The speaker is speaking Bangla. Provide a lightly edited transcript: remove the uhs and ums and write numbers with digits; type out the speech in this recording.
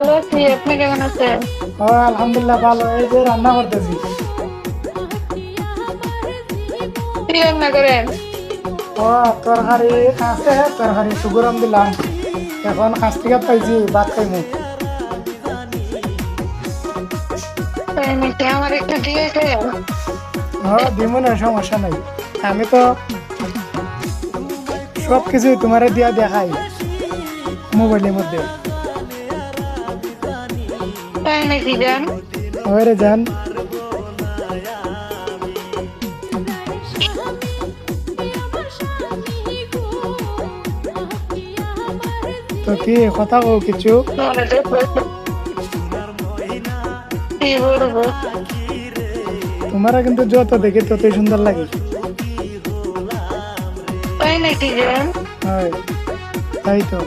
ভালো আছি, আপনি কেমন আছেন? আলহামদুলিল্লাহ ভালো। এই যে রান্না করতেছি। কি রান্না করেন? ও তরকারি আছে, তরকারি একটু গরম দিলাম। এখন কাছ থেকে পাইছি, ভাত খাইমু। তাই নাকি? আমার একটু দিয়েছেন? দিব না, সমস্যা নাই। আমি তো সব কিছু তোমারে দিয়া দেখাই মোবাইলের মধ্যে। তাই নাকি যান? ওরে যান। তো কি কথা কও কিছু? তোমার কি বলবো? তোমারা কিন্তু যত দেখি ততই সুন্দর লাগে। তাই নাকি যান? হয়, তাই তো।